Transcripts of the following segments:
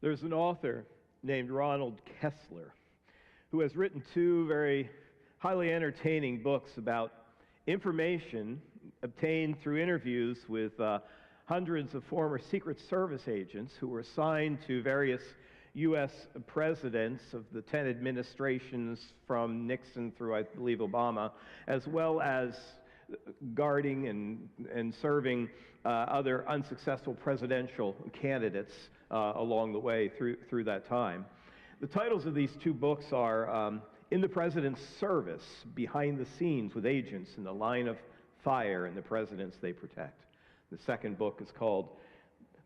There's an author named Ronald Kessler who has written two very highly entertaining books about information obtained through interviews with hundreds of former Secret Service agents who were assigned to various U.S. presidents of the 10 administrations from Nixon through, I believe, Obama, as well as guarding and serving other unsuccessful presidential candidates along the way through that time. The titles of these two books are In the President's Service, Behind the Scenes with Agents in the Line of Fire and the Presidents They Protect. The second book is called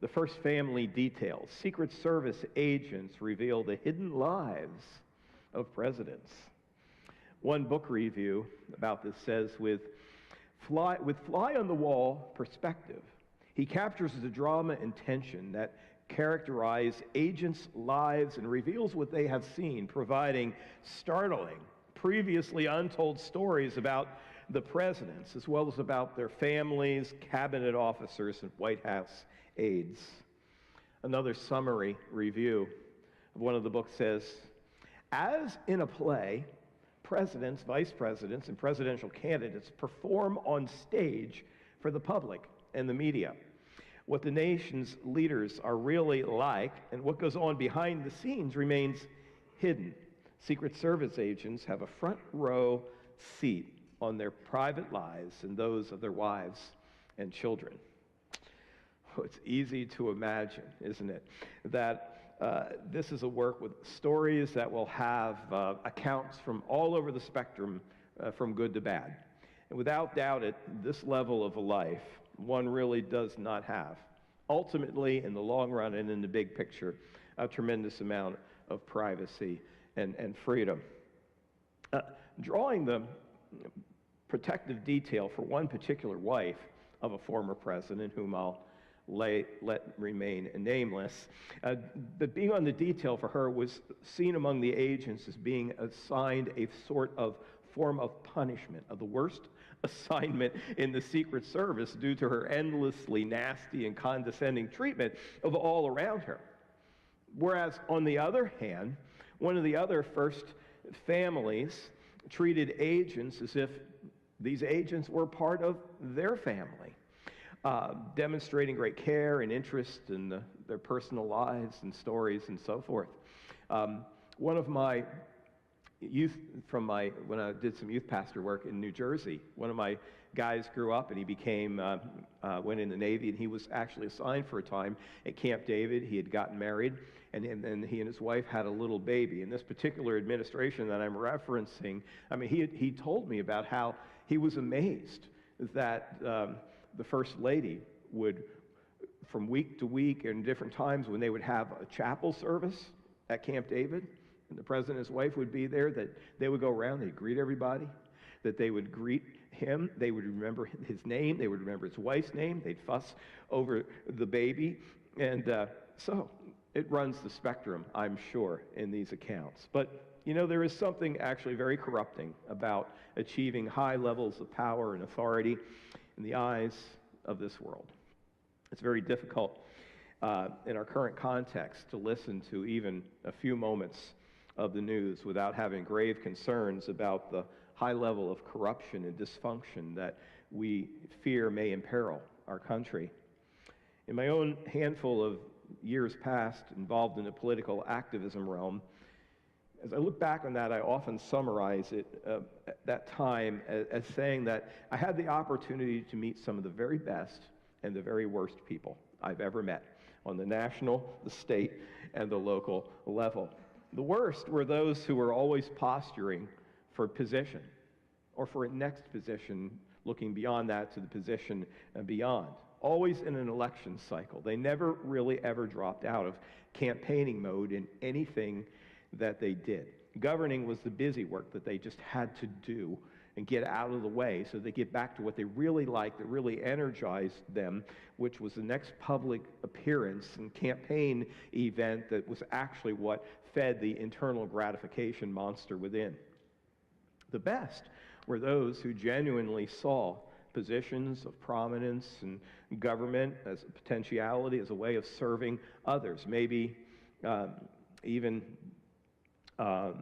The First Family Details. Secret Service Agents Reveal the Hidden Lives of Presidents. One book review about this says, with fly on the wall perspective, he captures the drama and tension that characterize agents' lives and reveals what they have seen, providing startling, previously untold stories about the presidents, as well as about their families, cabinet officers, and White House aides. Another summary review of one of the books says, as in a play, presidents, vice presidents, and presidential candidates perform on stage for the public and the media. What the nation's leaders are really like and what goes on behind the scenes remains hidden. Secret Service agents have a front row seat on their private lives and those of their wives and children. Oh, it's easy to imagine, isn't it, that this is a work with stories that will have accounts from all over the spectrum, from good to bad. And without doubt, this level of a life, one really does not have. Ultimately, in the long run and in the big picture, a tremendous amount of privacy and freedom. Drawing the protective detail for one particular wife of a former president, whom I'll let remain nameless, but being on the detail for her was seen among the agents as being assigned a sort of form of punishment, of the worst assignment in the Secret Service due to her endlessly nasty and condescending treatment of all around her. Whereas, on the other hand, one of the other first families treated agents as if these agents were part of their family, demonstrating great care and interest in their personal lives and stories and so forth. One of my when I did some youth pastor work in New Jersey, one of my guys grew up and he went in the Navy, and he was actually assigned for a time at Camp David. He had gotten married, and then he and his wife had a little baby. In this particular administration that I'm referencing, I mean, he told me about how he was amazed that the First Lady would, from week to week and different times when they would have a chapel service at Camp David, and the president and his wife would be there, that they would go around, they'd greet everybody, that they would greet him, they would remember his name, they would remember his wife's name, they'd fuss over the baby, and so it runs the spectrum, I'm sure, in these accounts. But, you know, there is something actually very corrupting about achieving high levels of power and authority in the eyes of this world. It's very difficult in our current context to listen to even a few moments of the news without having grave concerns about the high level of corruption and dysfunction that we fear may imperil our country. In my own handful of years past involved in the political activism realm, As I look back on that, I often summarize it at that time as saying that I had the opportunity to meet some of the very best and the very worst people I've ever met on the national, the state, and the local level. The worst were those who were always posturing for position or for a next position, looking beyond that to the position and beyond. Always in an election cycle. They never really ever dropped out of campaigning mode in anything that they did. Governing was the busy work that they just had to do and get out of the way so they get back to what they really liked, that really energized them, which was the next public appearance and campaign event that was actually what fed the internal gratification monster within. The best were those who genuinely saw positions of prominence and government as a potentiality, as a way of serving others, maybe even at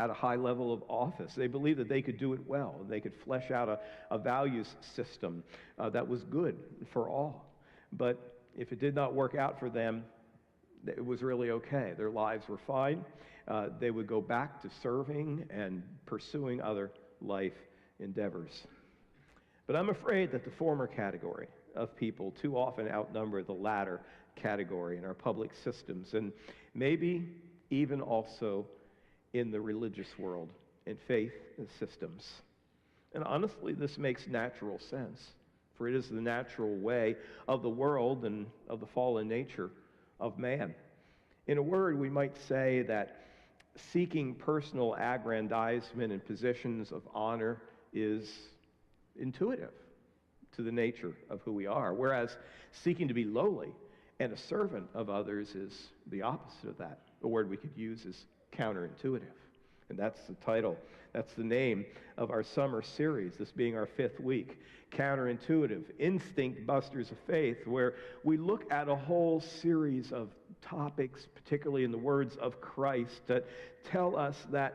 a high level of office. They believed that they could do it well. They could flesh out a values system that was good for all. But if it did not work out for them, it was really okay. Their lives were fine. They would go back to serving and pursuing other life endeavors. But I'm afraid that the former category of people too often outnumber the latter category in our public systems, and maybe even also in the religious world and faith systems. And honestly, this makes natural sense, for it is the natural way of the world and of the fallen nature of man. In a word, we might say that seeking personal aggrandizement and positions of honor is intuitive to the nature of who we are, whereas seeking to be lowly and a servant of others is the opposite of that. The word we could use is counterintuitive. And that's the title, that's the name of our summer series, this being our 5th week. Counterintuitive, Instinct Busters of Faith, where we look at a whole series of topics, particularly in the words of Christ, that tell us that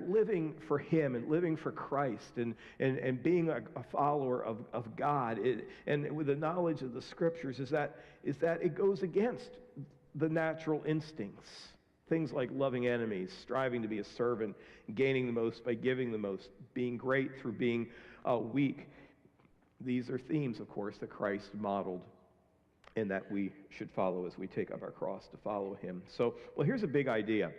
living for Him and living for Christ and being a follower of God and with the knowledge of the Scriptures is that it goes against the natural instincts. Things like loving enemies, striving to be a servant, gaining the most by giving the most, being great through being weak. These are themes, of course, that Christ modeled and that we should follow as we take up our cross to follow Him. So, well, here's a big idea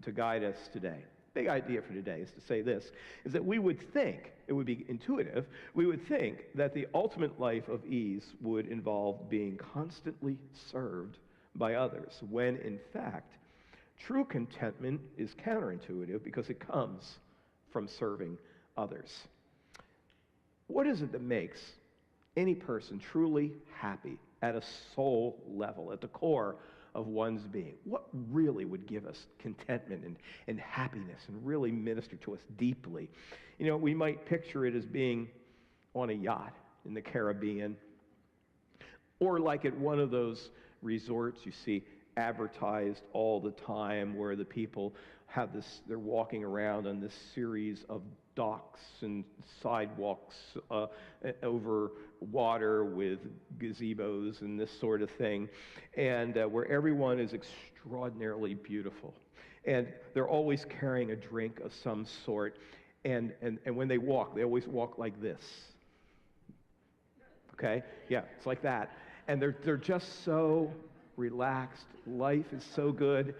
to guide us today. Big idea for today is to say this, is that we would think, it would be intuitive, we would think that the ultimate life of ease would involve being constantly served by others, when in fact, true contentment is counterintuitive because it comes from serving others. What is it that makes any person truly happy at a soul level, at the core of one's being? What really would give us contentment and happiness and really minister to us deeply? You know, we might picture it as being on a yacht in the Caribbean, or like at one of those resorts you see advertised all the time where the people have this, they're walking around on this series of docks and sidewalks over water with gazebos and this sort of thing, and where everyone is extraordinarily beautiful. And they're always carrying a drink of some sort, and when they walk, they always walk like this. Okay? Yeah, it's like that. And they're just so relaxed. Life is so good.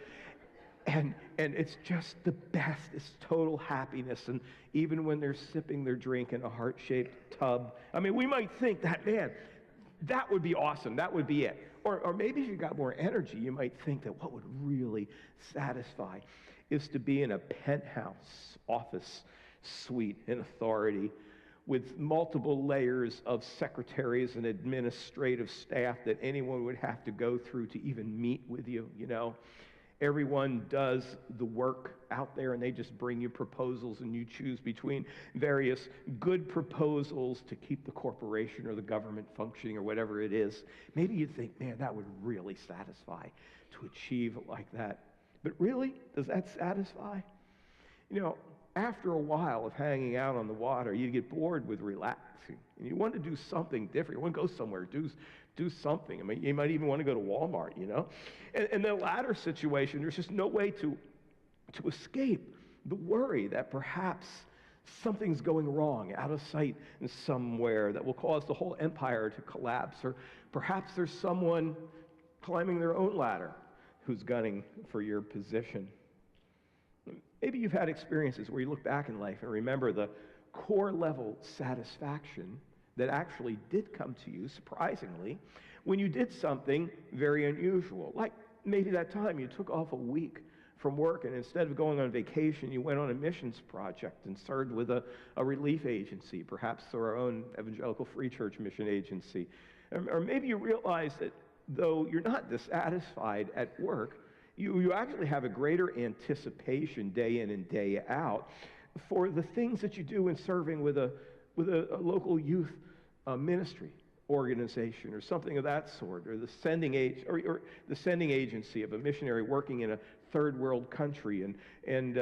And it's just the best. It's total happiness. And even when they're sipping their drink in a heart-shaped tub, I mean, we might think that, man, that would be awesome. That would be it. Or maybe if you got more energy, you might think that what would really satisfy is to be in a penthouse office suite in authority with multiple layers of secretaries and administrative staff that anyone would have to go through to even meet with you, you know. Everyone does the work out there, and they just bring you proposals, and you choose between various good proposals to keep the corporation or the government functioning or whatever it is. Maybe you think, man, that would really satisfy to achieve like that. But really, does that satisfy? You know, after a while of hanging out on the water, you get bored with relaxing. And you want to do something different. You want to go somewhere, do something. I mean, you might even want to go to Walmart, you know? And the latter situation, there's just no way to escape the worry that perhaps something's going wrong out of sight and somewhere that will cause the whole empire to collapse. Or perhaps there's someone climbing their own ladder who's gunning for your position. Maybe you've had experiences where you look back in life and remember the core level satisfaction that actually did come to you, surprisingly, when you did something very unusual. Like maybe that time you took off a week from work, and instead of going on vacation, you went on a missions project and served with a relief agency, perhaps our own Evangelical Free Church mission agency. Or maybe you realize that though you're not dissatisfied at work, you actually have a greater anticipation day in and day out for the things that you do in serving with a local youth ministry organization or something of that sort, or the sending agency of a missionary working in a third world country, and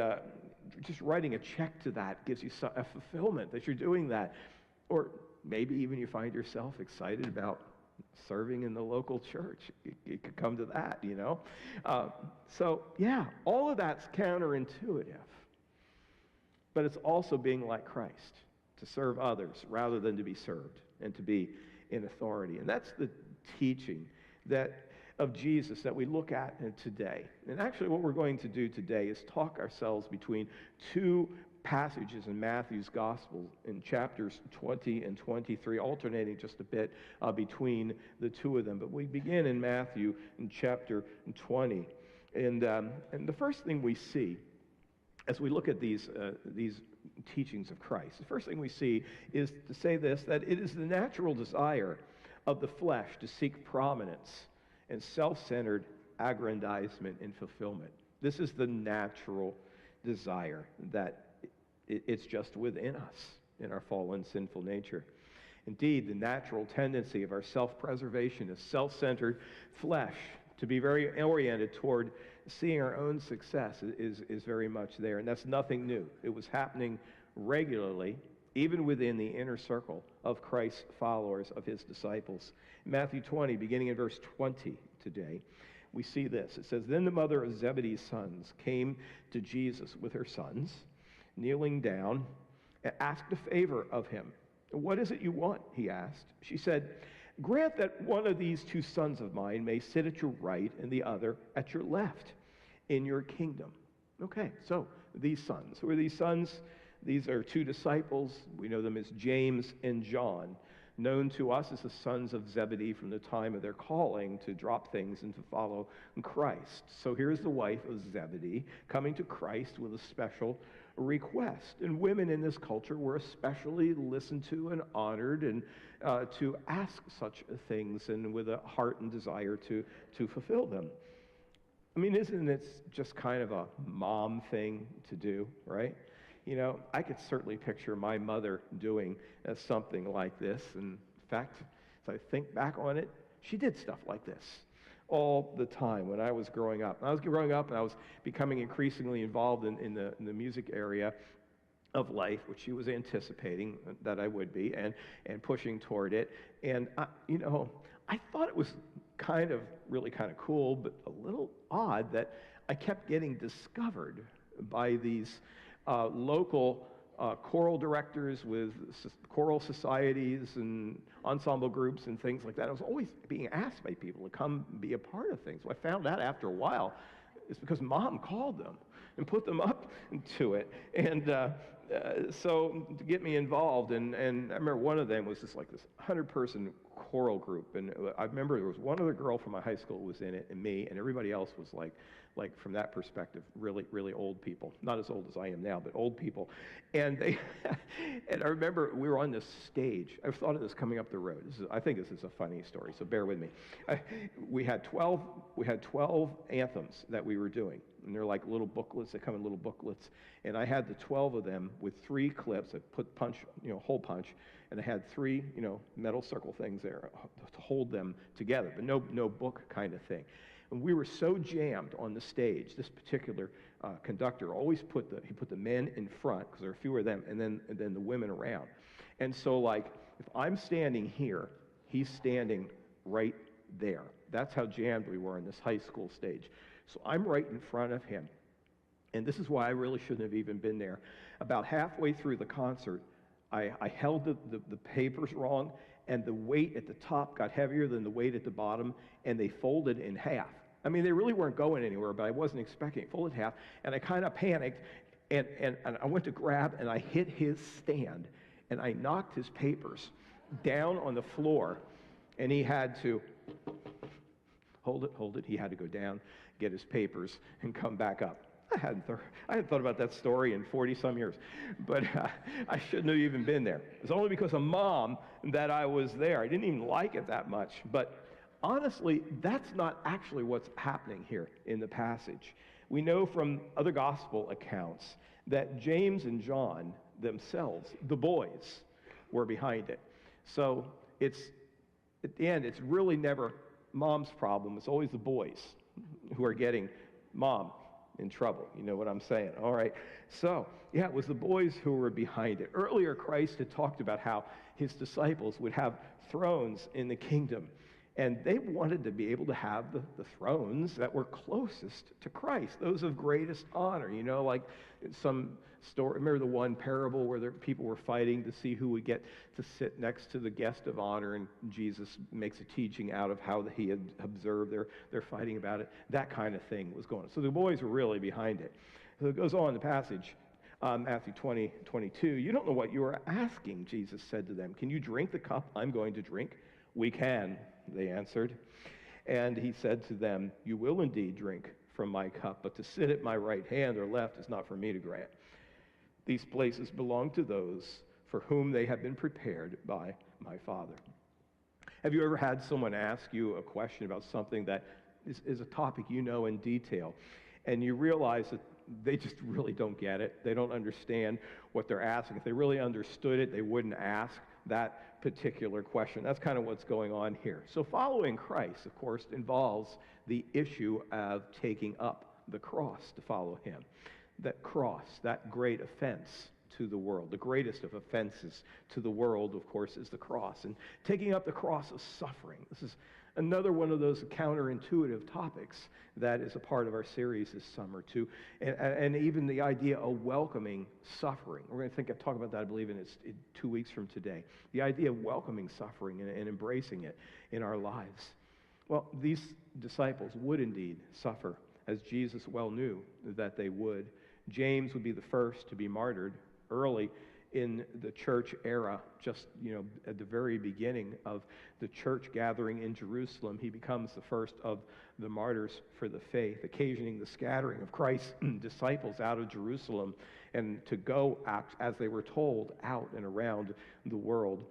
just writing a check to that gives you a fulfillment that you're doing that. Or maybe even you find yourself excited about serving in the local church. It could come to that, you know. So yeah, all of that's counterintuitive, but it's also being like Christ, to serve others rather than to be served and to be in authority. And that's the teaching of Jesus that we look at today. And actually what we're going to do today is talk ourselves between two passages in Matthew's Gospel in chapters 20 and 23, alternating just a bit between the two of them. But we begin in Matthew in chapter 20. And the first thing we see as we look at these teachings of Christ, the first thing we see is to say this, that it is the natural desire of the flesh to seek prominence and self-centered aggrandizement and fulfillment. This is the natural desire that it's just within us in our fallen sinful nature. Indeed, the natural tendency of our self-preservation is self-centered flesh to be very oriented toward seeing our own success is very much there. And that's nothing new. It was happening regularly, even within the inner circle of Christ's followers, of his disciples. In Matthew 20, beginning in verse 20 today, we see this. It says, "Then the mother of Zebedee's sons came to Jesus with her sons, kneeling down, and asked a favor of him. 'What is it you want?' he asked. She said, 'Grant that one of these two sons of mine may sit at your right and the other at your left in your kingdom.'" Okay, so these sons. Who are these sons? These are two disciples. We know them as James and John, known to us as the sons of Zebedee from the time of their calling to drop things and to follow Christ. So here's the wife of Zebedee coming to Christ with a special request. And women in this culture were especially listened to and honored, and to ask such things, and with a heart and desire to fulfill them. I mean, isn't it just kind of a mom thing to do, right? You know, I could certainly picture my mother doing something like this. In fact, as I think back on it, she did stuff like this all the time when I was growing up. I was growing up and I was becoming increasingly involved in the music area of life, which she was anticipating that I would be, and pushing toward it. And, I thought it was really kind of cool, but a little odd that I kept getting discovered by these local choral directors with choral societies and ensemble groups and things like that. I was always being asked by people to come be a part of things. Well, I found out after a while it's because Mom called them and put them up to it. And so to get me involved, and I remember one of them was just like this 100-person choral group. And I remember there was one other girl from my high school who was in it, and me, and everybody else was like from that perspective, really, really old people. Not as old as I am now, but old people. And and I remember we were on this stage. I've thought of this coming up the road. I think this is a funny story, so bear with me. We had 12 anthems that we were doing, and they're like little booklets. They come in little booklets, and I had the 12 of them with 3 clips. I put hole punch, and I had 3 metal circle things there to hold them together, but no book kind of thing. And we were so jammed on the stage, this particular conductor always put the men in front, because there are fewer of them, and then the women around. And so, like, if I'm standing here, he's standing right there. That's how jammed we were in this high school stage. So I'm right in front of him. And this is why I really shouldn't have even been there. About halfway through the concert, I held the papers wrong, and the weight at the top got heavier than the weight at the bottom, and they folded in half. I mean, they really weren't going anywhere, but I wasn't expecting it. Folded in half, and I kind of panicked, and I went to grab, and I hit his stand, and I knocked his papers down on the floor, and he had to hold it. He had to go down, get his papers, and come back up. I hadn't thought about that story in 40-some years, but I shouldn't have even been there. It was only because of Mom that I was there. I didn't even like it that much. But honestly, that's not actually what's happening here in the passage. We know from other gospel accounts that James and John themselves, the boys, were behind it. So it's, at the end, it's really never Mom's problem. It's always the boys who are getting Mom in trouble. You know what I'm saying? All right. So, yeah, it was the boys who were behind it. Earlier, Christ had talked about how his disciples would have thrones in the kingdom. And they wanted to be able to have the thrones that were closest to Christ, those of greatest honor. You know, like some story, remember the one parable where people were fighting to see who would get to sit next to the guest of honor, and Jesus makes a teaching out of how he had observed their fighting about it. That kind of thing was going on. So the boys were really behind it. So it goes on in the passage, Matthew 20:22. You don't know what you are asking, Jesus said to them. Can you drink the cup I'm going to drink? We can, they answered. And he said to them, you will indeed drink from my cup, but to sit at my right hand or left is not for me to grant. These places belong to those for whom they have been prepared by my Father. Have you ever had someone ask you a question about something that is a topic you know in detail, and you realize that they just really don't get it? They don't understand what they're asking. If they really understood it, they wouldn't ask that particular question. That's kind of what's going on here. So following Christ, of course, involves the issue of taking up the cross to follow him. That cross, that great offense to the world. The greatest of offenses to the world, of course, is the cross. And taking up the cross of suffering. This is another one of those counterintuitive topics that is a part of our series this summer, too. And even the idea of welcoming suffering. We're going to talk about that, I believe, in 2 weeks from today. The idea of welcoming suffering and embracing it in our lives. Well, these disciples would indeed suffer, as Jesus well knew that they would. James would be the first to be martyred early in the church era, just, at the very beginning of the church gathering in Jerusalem. He becomes the first of the martyrs for the faith, occasioning the scattering of Christ's disciples out of Jerusalem and to go, as they were told, out and around the world.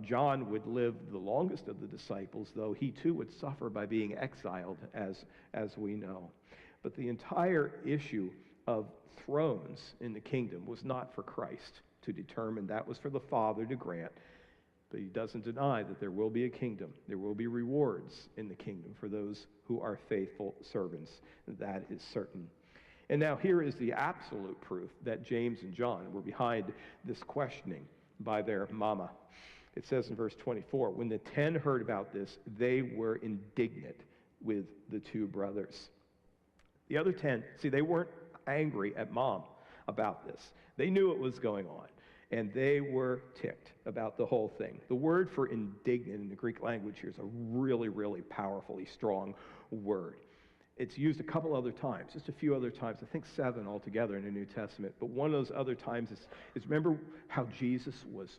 John would live the longest of the disciples, though he too would suffer by being exiled, as we know. But the entire issue of thrones in the kingdom was not for Christ to determine. That was for the Father to grant. But he doesn't deny that there will be a kingdom. There will be rewards in the kingdom for those who are faithful servants. That is certain. And now here is the absolute proof that James and John were behind this questioning by their mama. It says in verse 24, when the 10 heard about this, they were indignant with the two brothers. The other 10, see, they weren't angry at Mom about this. They knew it was going on, and they were ticked about the whole thing. The word for indignant in the Greek language here is a really, really powerfully strong word. It's used a couple other times, just a few other times, I think 7 altogether in the New Testament. But one of those other times is remember how Jesus was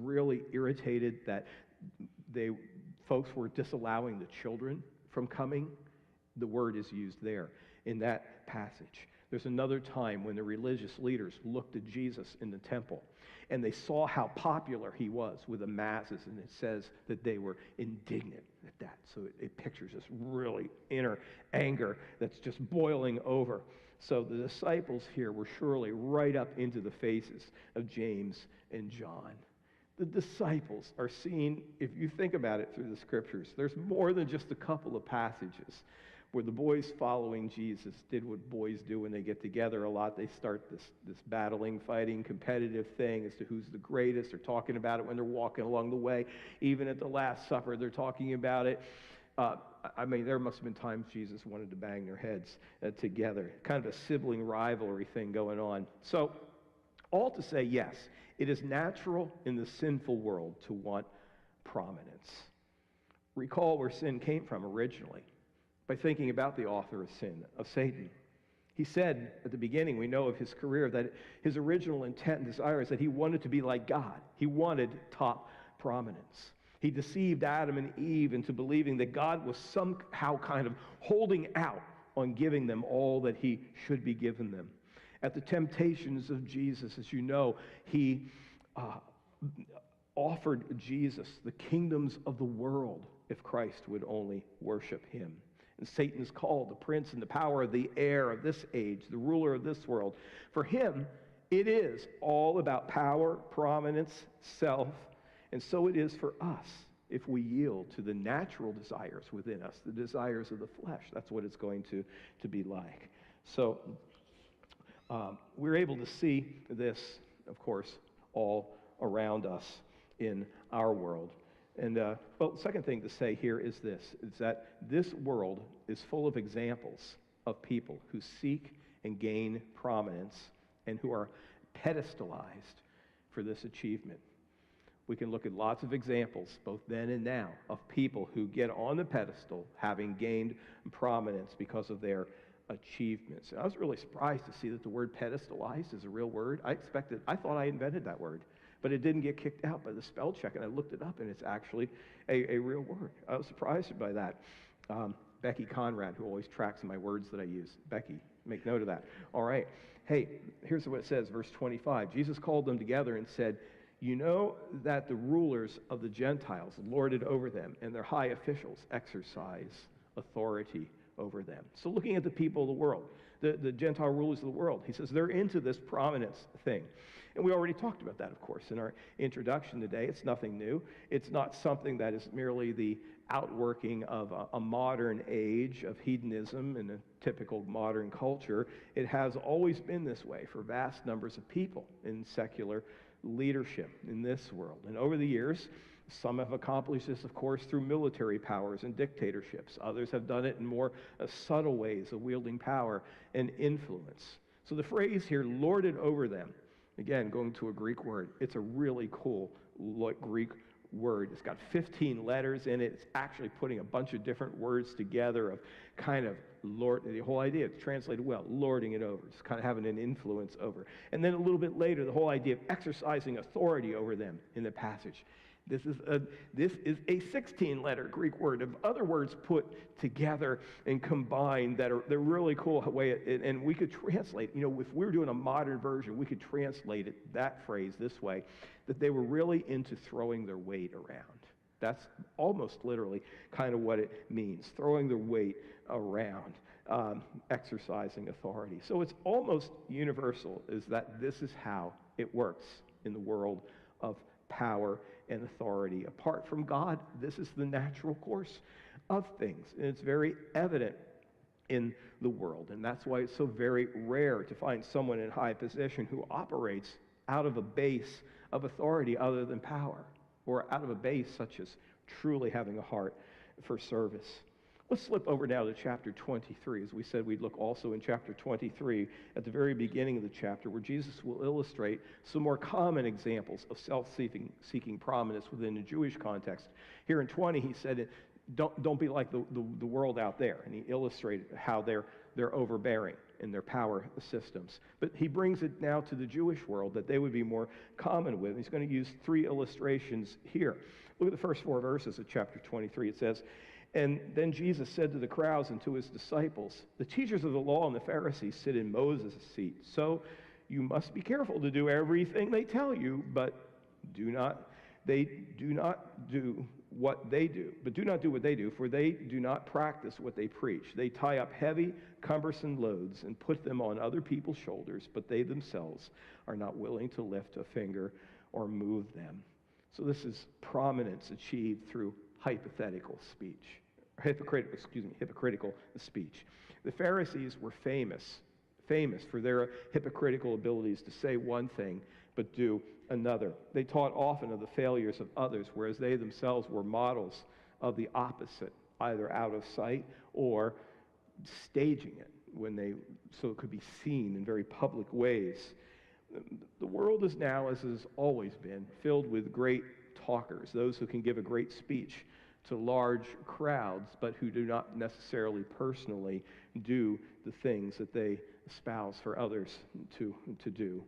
really irritated that folks were disallowing the children from coming? The word is used there in that passage. There's another time when the religious leaders looked at Jesus in the temple, and they saw how popular he was with the masses, and it says that they were indignant at that. So it pictures this really inner anger that's just boiling over. So the disciples here were surely right up into the faces of James and John. The disciples are seen, if you think about it through the scriptures, there's more than just a couple of passages where the boys following Jesus did what boys do when they get together a lot. They start this battling, fighting, competitive thing as to who's the greatest. They're talking about it when they're walking along the way. Even at the Last Supper, they're talking about it. There must have been times Jesus wanted to bang their heads together. Kind of a sibling rivalry thing going on. So, all to say, yes, it is natural in the sinful world to want prominence. Recall where sin came from originally by thinking about the author of sin, of Satan. He said at the beginning, we know of his career, that his original intent and desire is that he wanted to be like God. He wanted top prominence. He deceived Adam and Eve into believing that God was somehow kind of holding out on giving them all that he should be given them. At the temptations of Jesus, as you know, he offered Jesus the kingdoms of the world if Christ would only worship him. And Satan is called the prince and the power of the air of this age, the ruler of this world. For him, it is all about power, prominence, self, and so it is for us if we yield to the natural desires within us, the desires of the flesh. That's what it's going to be like. So we're able to see this, of course, all around us in our world. And, the second thing to say here is this, is that this world is full of examples of people who seek and gain prominence and who are pedestalized for this achievement. We can look at lots of examples, both then and now, of people who get on the pedestal having gained prominence because of their achievements. And I was really surprised to see that the word pedestalized is a real word. I thought I invented that word. But it didn't get kicked out by the spell check, and I looked it up, and it's actually a real word. I was surprised by that. Becky Conrad, who always tracks my words that I use. Becky, make note of that. All right. Hey, here's what it says, verse 25. Jesus called them together and said, "You know that the rulers of the Gentiles lord it over them, and their high officials exercise authority over them." So looking at the people of the world, the Gentile rulers of the world, he says they're into this prominence thing. And we already talked about that, of course, in our introduction today. It's nothing new. It's not something that is merely the outworking of a modern age of hedonism and a typical modern culture. It has always been this way for vast numbers of people in secular leadership in this world. And over the years, some have accomplished this, of course, through military powers and dictatorships. Others have done it in more subtle ways of wielding power and influence. So the phrase here, lorded over them, again, going to a Greek word, it's a really cool Greek word. It's got 15 letters in it. It's actually putting a bunch of different words together of kind of lord. The whole idea, it's translated well, lording it over. It's kind of having an influence over. And then a little bit later, the whole idea of exercising authority over them in the passage. This is a 16-letter Greek word of other words put together and combined they're really cool way. And we could translate, if we were doing a modern version, we could translate that phrase this way, that they were really into throwing their weight around. That's almost literally kind of what it means, throwing their weight around, exercising authority. So it's almost universal, is that this is how it works in the world of power and authority. Apart from God, this is the natural course of things. And it's very evident in the world. And that's why it's so very rare to find someone in high position who operates out of a base of authority other than power, or out of a base such as truly having a heart for service. Let's slip over now to chapter 23. As we said, we'd look also in chapter 23 at the very beginning of the chapter, where Jesus will illustrate some more common examples of self-seeking prominence within the Jewish context. Here in 20, he said, don't be like the world out there. And he illustrated how they're overbearing in their power systems. But he brings it now to the Jewish world that they would be more common with. He's going to use 3 illustrations here. Look at the first 4 verses of chapter 23. It says, "And then Jesus said to the crowds and to his disciples, 'The teachers of the law and the Pharisees sit in Moses' seat. So you must be careful to do everything they tell you, but do not do what they do, for they do not practice what they preach. They tie up heavy, cumbersome loads and put them on other people's shoulders, but they themselves are not willing to lift a finger or move them.'" So this is prominence achieved through hypothetical speech, or hypocritical speech. The Pharisees were famous for their hypocritical abilities to say one thing but do another. They taught often of the failures of others, whereas they themselves were models of the opposite, either out of sight or staging it so it could be seen in very public ways. The world is now, as it has always been, filled with great talkers, those who can give a great speech to large crowds, but who do not necessarily personally do the things that they espouse for others to do.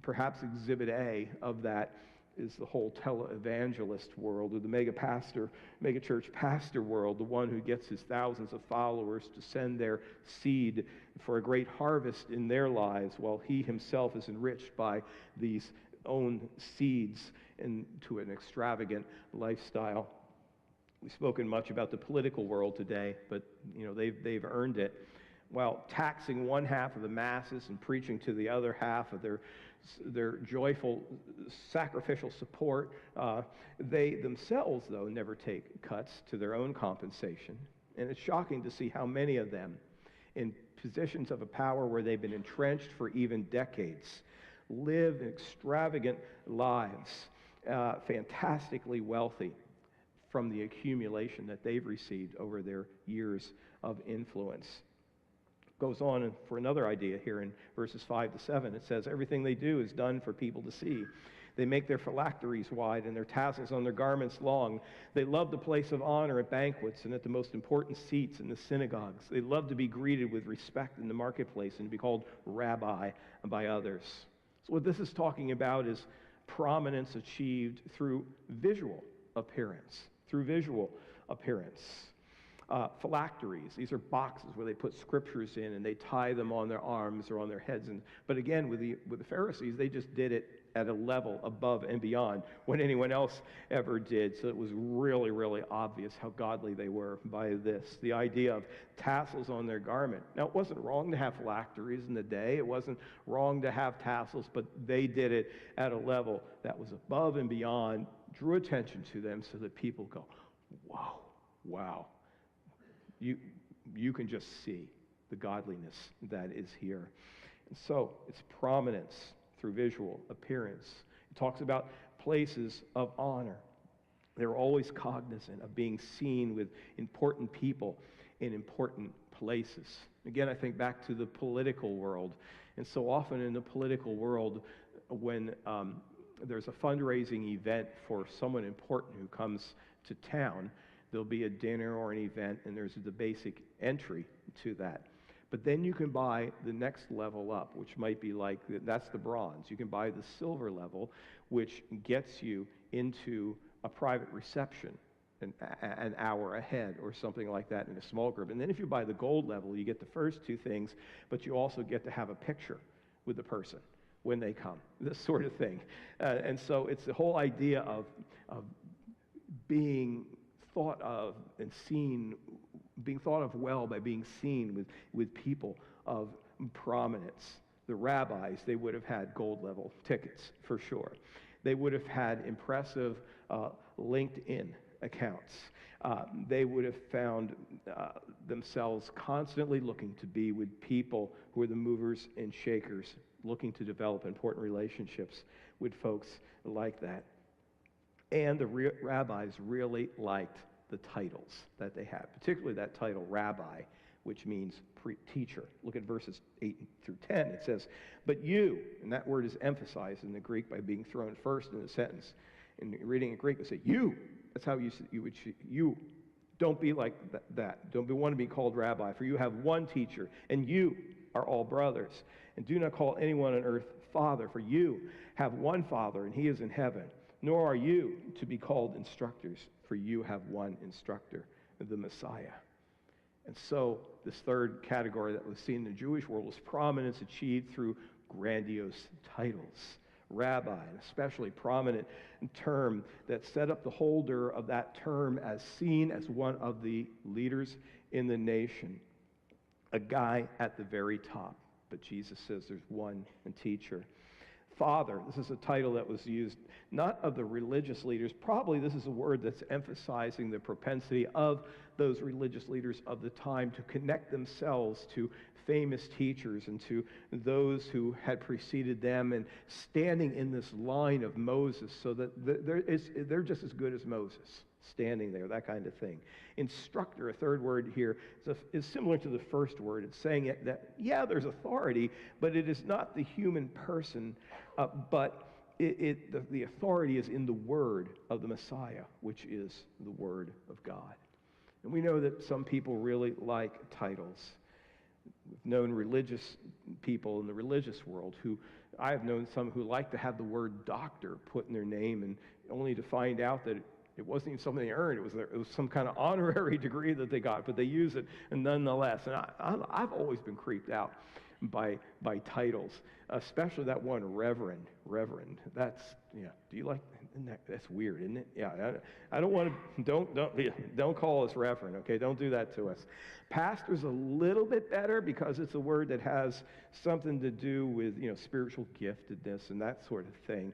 Perhaps exhibit A of that is the whole televangelist world, or the megachurch pastor world, the one who gets his thousands of followers to send their seed for a great harvest in their lives, while he himself is enriched by these own seeds into an extravagant lifestyle. We've spoken much about the political world today, but they've earned it. While taxing one half of the masses and preaching to the other half of their joyful, sacrificial support, they themselves, though, never take cuts to their own compensation. And it's shocking to see how many of them, in positions of a power where they've been entrenched for even decades, live extravagant lives, fantastically wealthy from the accumulation that they've received over their years of influence. Goes on for another idea here in verses 5 to 7. It says, everything they do is done for people to see. They make their phylacteries wide and their tassels on their garments long. They love the place of honor at banquets and at the most important seats in the synagogues. They love to be greeted with respect in the marketplace and to be called rabbi by others. So what this is talking about is prominence achieved through visual appearance. Phylacteries, these are boxes where they put scriptures in and they tie them on their arms or on their heads. But again, with the Pharisees, they just did it at a level above and beyond what anyone else ever did. So it was really, really obvious how godly they were by this. The idea of tassels on their garment. Now, it wasn't wrong to have phylacteries in the day. It wasn't wrong to have tassels, but they did it at a level that was above and beyond, drew attention to them so that people go, wow. You can just see the godliness that is here. And so it's prominence through visual appearance. It talks about places of honor. They're always cognizant of being seen with important people in important places. Again, I think back to the political world. And so often in the political world, when there's a fundraising event for someone important who comes to town, there'll be a dinner or an event, and there's the basic entry to that. But then you can buy the next level up, which might be like, that's the bronze. You can buy the silver level, which gets you into a private reception an hour ahead or something like that in a small group. And then if you buy the gold level, you get the first two things, but you also get to have a picture with the person when they come, this sort of thing. And so it's the whole idea of being thought of and seen, being thought of well by being seen with people of prominence. The rabbis, they would have had gold level tickets for sure. They would have had impressive LinkedIn accounts. They would have found themselves constantly looking to be with people who are the movers and shakers, looking to develop important relationships with folks like that. And the rabbis really liked the titles that they had, particularly that title, rabbi, which means teacher. Look at verses 8 through 10. It says, but you, and that word is emphasized in the Greek by being thrown first in a sentence. In reading in Greek, it say, you. That's how you don't be like that. Don't want to be called rabbi, for you have one teacher, and you are all brothers. And do not call anyone on earth father, for you have one Father, and he is in heaven. Nor are you to be called instructors, for you have one instructor, the Messiah. And so this third category that was seen in the Jewish world was prominence achieved through grandiose titles. Rabbi, an especially prominent term that set up the holder of that term as seen as one of the leaders in the nation, a guy at the very top. But Jesus says there's one teacher. Father. This is a title that was used not of the religious leaders. Probably this is a word that's emphasizing the propensity of those religious leaders of the time to connect themselves to famous teachers and to those who had preceded them, and standing in this line of Moses, so that they're just as good as Moses, standing there, that kind of thing. Instructor, a third word here, is similar to the first word. It's saying that, yeah, there's authority, but it is not the human person, but the authority is in the word of the Messiah, which is the word of God. And we know that some people really like titles. We've known religious people in the religious world who, I have known some who like to have the word doctor put in their name, and only to find out that it wasn't even something they earned. It was some kind of honorary degree that they got, but they use it nonetheless. And I've always been creeped out by titles, especially that one, Reverend. That's, yeah. Do you like? That's weird, isn't it? Yeah. I don't want to. Don't call us Reverend. Okay. Don't do that to us. Pastor's a little bit better because it's a word that has something to do with spiritual giftedness and that sort of thing.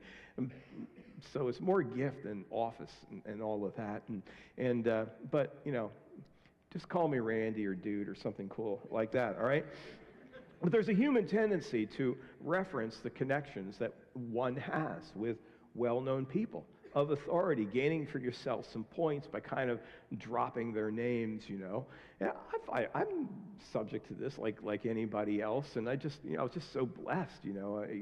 So it's more gift than office and all of that. But just call me Randy or dude or something cool like that. All right. But there's a human tendency to reference the connections that one has with well-known people of authority, gaining for yourself some points by kind of dropping their names, Yeah, I'm subject to this like anybody else, and I was just so blessed,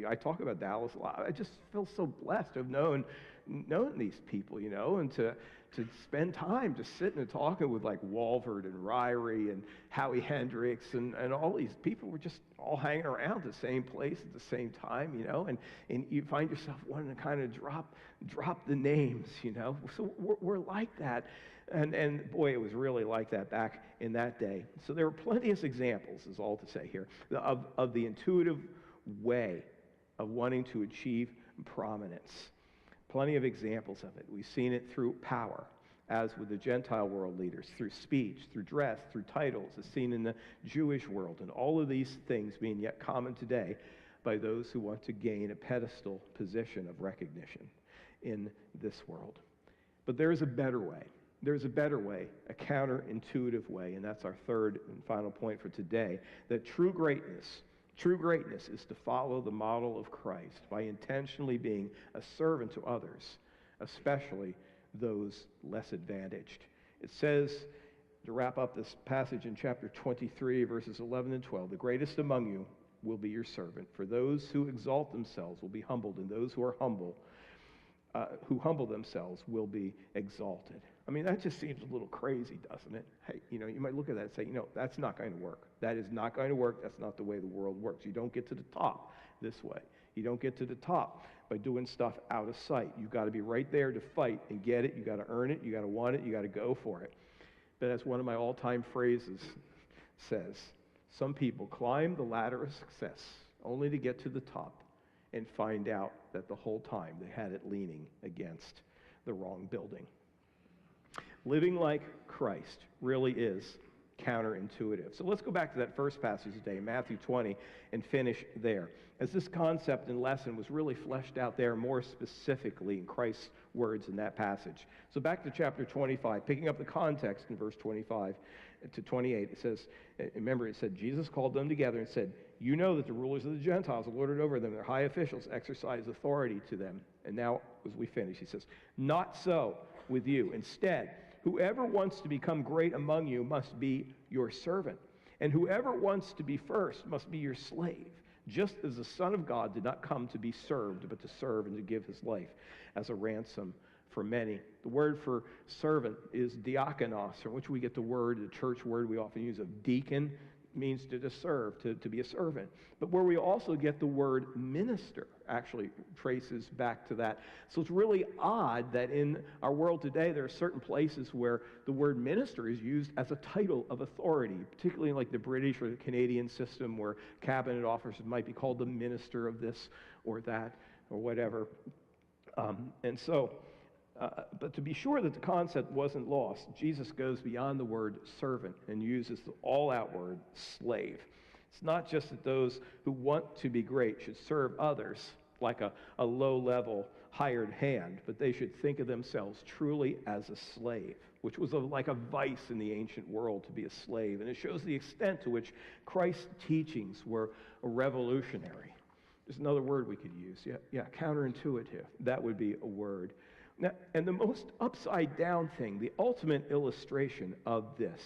I talk about Dallas a lot. I just feel so blessed to have known these people, and to spend time just sitting and talking with like Walford and Ryrie and Howie Hendricks and all these people. Were just all hanging around the same place at the same time, and you find yourself wanting to kind of drop the names, So we're like that. And boy, it was really like that back in that day. So there were plenty of examples, is all to say here, of the intuitive way of wanting to achieve prominence. Plenty of examples of it. We've seen it through power, as with the Gentile world leaders, through speech, through dress, through titles, as seen in the Jewish world, and all of these things being yet common today by those who want to gain a pedestal position of recognition in this world. But there is a better way. There's a better way, a counterintuitive way, and that's our third and final point for today, that true greatness is to follow the model of Christ by intentionally being a servant to others, especially those less advantaged. It says, to wrap up this passage in chapter 23, verses 11 and 12, the greatest among you will be your servant. For those who exalt themselves will be humbled, and those who are humble, who humble themselves will be exalted. I mean, that just seems a little crazy, doesn't it? Hey, you might look at that and say, that's not going to work. That is not going to work. That's not the way the world works. You don't get to the top this way. You don't get to the top by doing stuff out of sight. You've got to be right there to fight and get it. You got to earn it. You got to want it. You got to go for it. But as one of my all-time phrases says, some people climb the ladder of success only to get to the top and find out that the whole time they had it leaning against the wrong building. Living like Christ really is counterintuitive. So let's go back to that first passage today, Matthew 20, and finish there. As this concept and lesson was really fleshed out there more specifically in Christ's words in that passage. So back to chapter 25, picking up the context in verse 25 to 28, it says, remember it said, Jesus called them together and said, you know that the rulers of the Gentiles have lorded over them, their high officials exercise authority to them. And now, as we finish, he says, not so with you. Instead, whoever wants to become great among you must be your servant, and whoever wants to be first must be your slave, just as the Son of God did not come to be served, but to serve and to give his life as a ransom for many. The word for servant is diakonos, from which we get the word, the church word we often use of deacon, means to serve, to be a servant. But where we also get the word minister actually traces back to that. So it's really odd that in our world today there are certain places where the word minister is used as a title of authority, particularly in like the British or the Canadian system where cabinet officers might be called the minister of this or that or whatever. But to be sure that the concept wasn't lost, Jesus goes beyond the word servant and uses the all-out word slave. It's not just that those who want to be great should serve others. like a low-level hired hand, but they should think of themselves truly as a slave, which was like a vice in the ancient world to be a slave. And it shows the extent to which Christ's teachings were revolutionary. There's another word we could use. Yeah, counterintuitive. That would be a word. Now, and the most upside-down thing, the ultimate illustration of this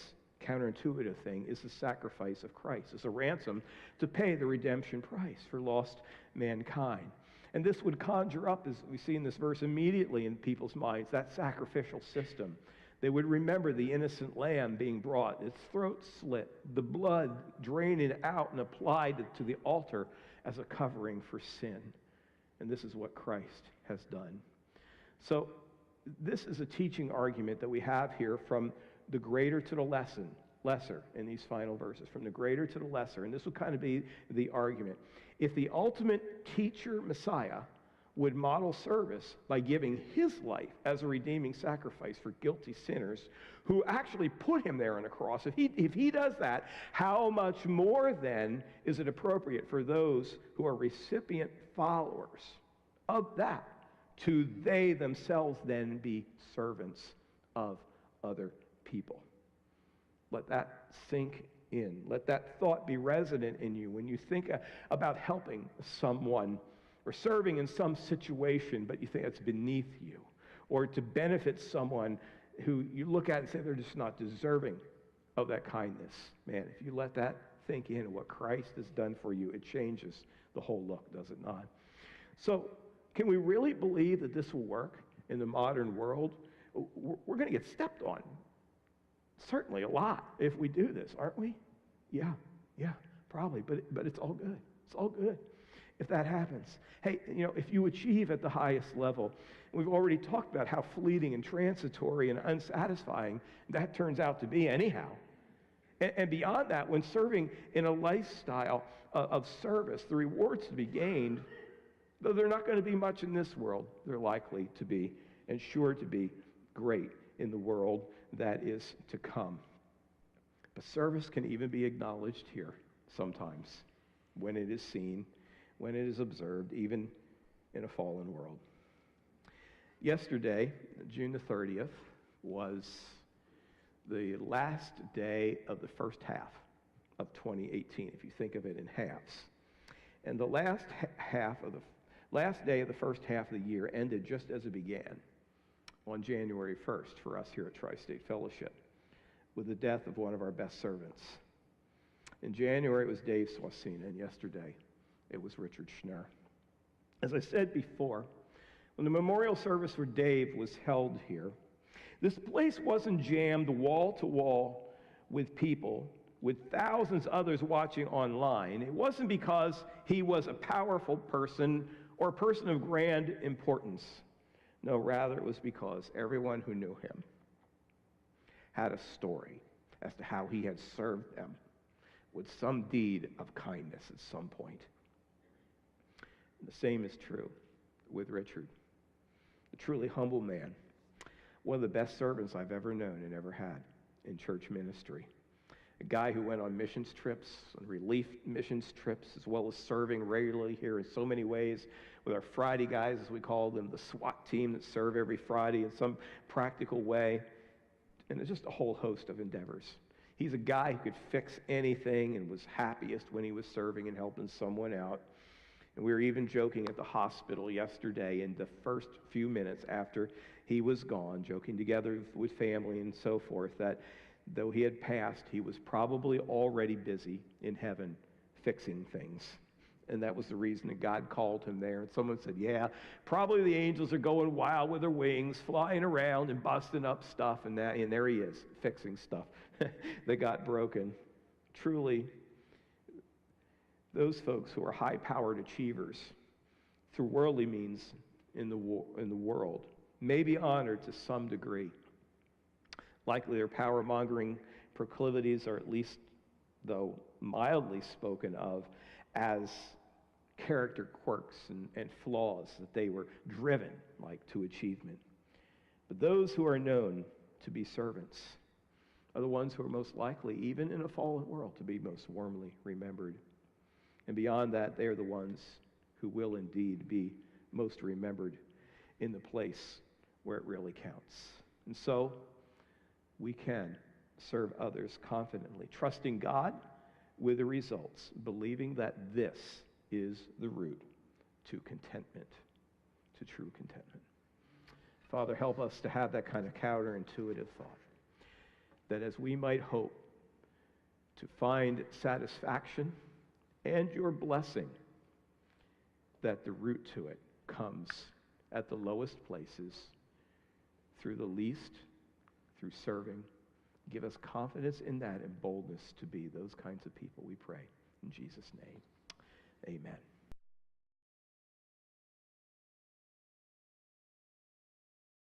counterintuitive thing, is the sacrifice of Christ as a ransom to pay the redemption price for lost mankind. And this would conjure up, as we see in this verse, immediately in people's minds, that sacrificial system. They would remember the innocent lamb being brought, its throat slit, the blood drained out and applied to the altar as a covering for sin. And this is what Christ has done. So this is a teaching argument that we have here from the greater to the lesser in these final verses, from the greater to the lesser. And this will kind of be the argument. If the ultimate teacher, Messiah, would model service by giving his life as a redeeming sacrifice for guilty sinners who actually put him there on a cross, if he does that, how much more then is it appropriate for those who are recipient followers of that to they themselves then be servants of other people? Let that sink in. Let that thought be resident in you when you think about helping someone or serving in some situation, but you think it's beneath you, or to benefit someone who you look at and say they're just not deserving of that kindness. Man, if you let that sink in, what Christ has done for you, it changes the whole look, does it not? So, can we really believe that this will work in the modern world? We're going to get stepped on. Certainly a lot if we do this, aren't we? Yeah, probably. But it's all good. It's all good if that happens. Hey, if you achieve at the highest level, we've already talked about how fleeting and transitory and unsatisfying that turns out to be anyhow. And beyond that, when serving in a lifestyle of service, the rewards to be gained, though they're not going to be much in this world, they're likely to be and sure to be great in the world that is to come. But service can even be acknowledged here sometimes when it is seen, when it is observed, even in a fallen world. Yesterday, June the 30th, was the last day of the first half of 2018, if you think of it in halves. And the last day of the first half of the year ended just as it began, on January 1st for us here at Tri-State Fellowship, with the death of one of our best servants. In January, it was Dave Swasina, and yesterday, it was Richard Schnurr. As I said before, when the memorial service for Dave was held here, this place wasn't jammed wall to wall with people, with thousands others watching online. It wasn't because he was a powerful person or a person of grand importance. No, rather it was because everyone who knew him had a story as to how he had served them with some deed of kindness at some point. And the same is true with Richard, a truly humble man, one of the best servants I've ever known and ever had in church ministry. A guy who went on missions trips, on relief missions trips, as well as serving regularly here in so many ways with our Friday guys, as we call them, the SWAT team that serve every Friday in some practical way. And there's just a whole host of endeavors. He's a guy who could fix anything and was happiest when he was serving and helping someone out. And we were even joking at the hospital yesterday in the first few minutes after he was gone, joking together with family and so forth, that though he had passed, he was probably already busy in heaven fixing things. And that was the reason that God called him there. And someone said, yeah, probably the angels are going wild with their wings, flying around and busting up stuff. And there he is, fixing stuff that got broken. Truly, those folks who are high-powered achievers through worldly means in the world may be honored to some degree. Likely their power-mongering proclivities are at least, though mildly spoken of, as character quirks and flaws that they were driven to achievement. But those who are known to be servants are the ones who are most likely, even in a fallen world, to be most warmly remembered. And beyond that, they are the ones who will indeed be most remembered in the place where it really counts. And so we can serve others confidently, trusting God with the results, believing that this is the route to contentment, to true contentment. Father, help us to have that kind of counterintuitive thought, that as we might hope to find satisfaction and your blessing, that the route to it comes at the lowest places, through the least, through serving. Give us confidence in that and boldness to be those kinds of people, we pray. In Jesus' name, amen.